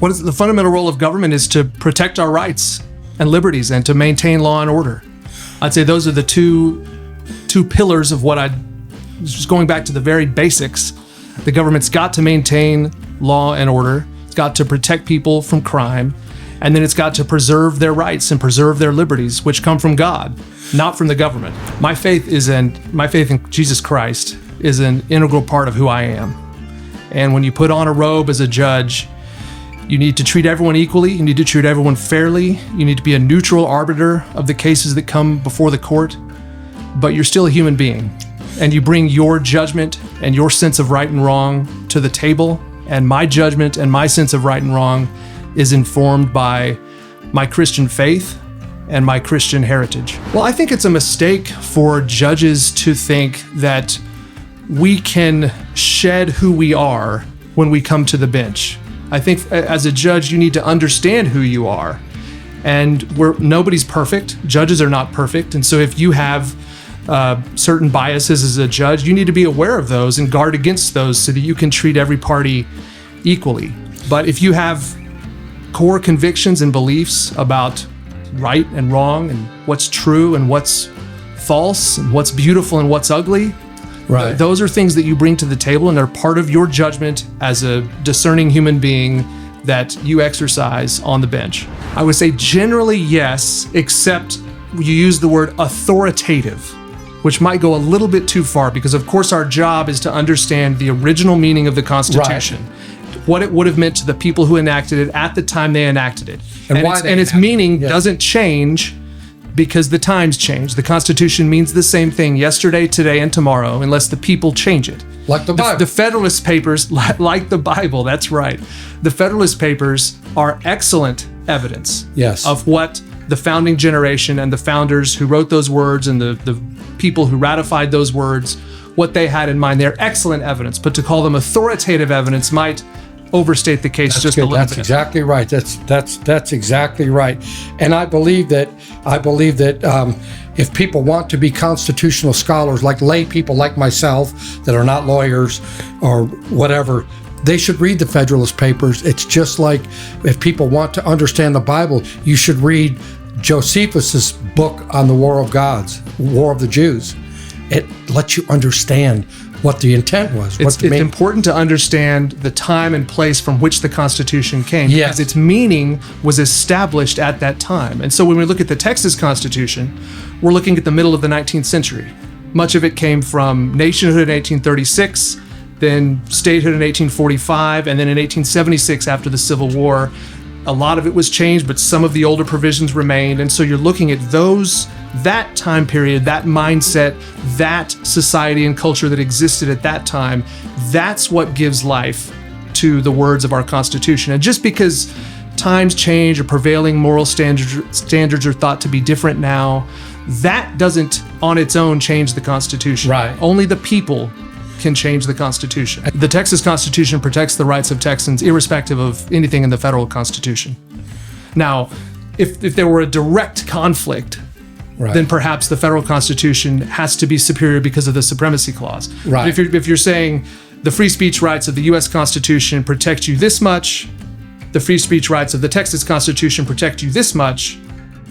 What is the fundamental role of government is to protect our rights and liberties and to maintain law and order. I'd say those are the two pillars of what just going back to the very basics. The government's got to maintain law and order. It's got to protect people from crime. And then it's got to preserve their rights and preserve their liberties, which come from God, not from the government. My faith in Jesus Christ is an integral part of who I am. And when you put on a robe as a judge, you need to treat everyone equally. You need to treat everyone fairly. You need to be a neutral arbiter of the cases that come before the court. But you're still a human being. And you bring your judgment and your sense of right and wrong to the table. And my judgment and my sense of right and wrong is informed by my Christian faith and my Christian heritage. Well, I think it's a mistake for judges to think that we can shed who we are when we come to the bench. I think as a judge, you need to understand who you are. And nobody's perfect. Judges are not perfect. And so if you have certain biases as a judge, you need to be aware of those and guard against those so that you can treat every party equally. But if you have core convictions and beliefs about right and wrong and what's true and what's false and what's beautiful and what's ugly, right, those are things that you bring to the table and are part of your judgment as a discerning human being that you exercise on the bench. I would say generally yes, except you use the word authoritative, which might go a little bit too far because of course our job is to understand the original meaning of the Constitution. Right. What it would have meant to the people who enacted it at the time they enacted it. And its meaning doesn't change because the times change. The Constitution means the same thing yesterday, today, and tomorrow unless the people change it. Like the Bible. The Federalist Papers, like the Bible, that's right. The Federalist Papers are excellent evidence of what the founding generation and the founders who wrote those words and the people who ratified those words, what they had in mind. They're excellent evidence, but to call them authoritative evidence might overstate the case just a little bit. That's exactly right. That's exactly right. And I believe that if people want to be constitutional scholars, like lay people like myself that are not lawyers or whatever, they should read the Federalist Papers. It's just like if people want to understand the Bible, you should read Josephus's book on the War of Gods, War of the Jews. It lets you understand what the intent was. It's important to understand the time and place from which the Constitution came, yes, because its meaning was established at that time. And so when we look at the Texas Constitution, we're looking at the middle of the 19th century. Much of it came from nationhood in 1836, then statehood in 1845, and then in 1876 after the Civil War. A lot of it was changed, but some of the older provisions remained. And so you're looking at that time period, that mindset, that society and culture that existed at that time. That's what gives life to the words of our Constitution. And just because times change or prevailing moral standards are thought to be different now, that doesn't on its own change the Constitution. Right. Only the people can change the Constitution. The Texas Constitution protects the rights of Texans irrespective of anything in the federal Constitution. Now, if there were a direct conflict, then perhaps the federal Constitution has to be superior because of the Supremacy Clause. Right. But if you're saying the free speech rights of the U.S. Constitution protect you this much, the free speech rights of the Texas Constitution protect you this much,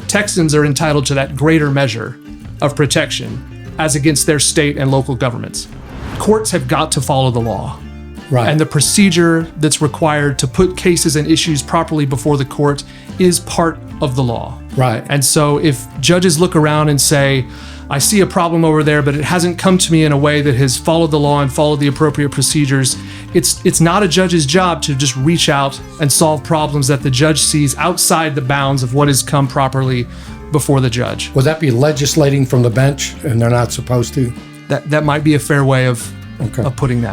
Texans are entitled to that greater measure of protection as against their state and local governments. Courts have got to follow the law. Right. And the procedure that's required to put cases and issues properly before the court is part of the law. Right. And so if judges look around and say, I see a problem over there, but it hasn't come to me in a way that has followed the law and followed the appropriate procedures, it's not a judge's job to just reach out and solve problems that the judge sees outside the bounds of what has come properly before the judge. Would that be legislating from the bench and they're not supposed to? That might be a fair way of putting that.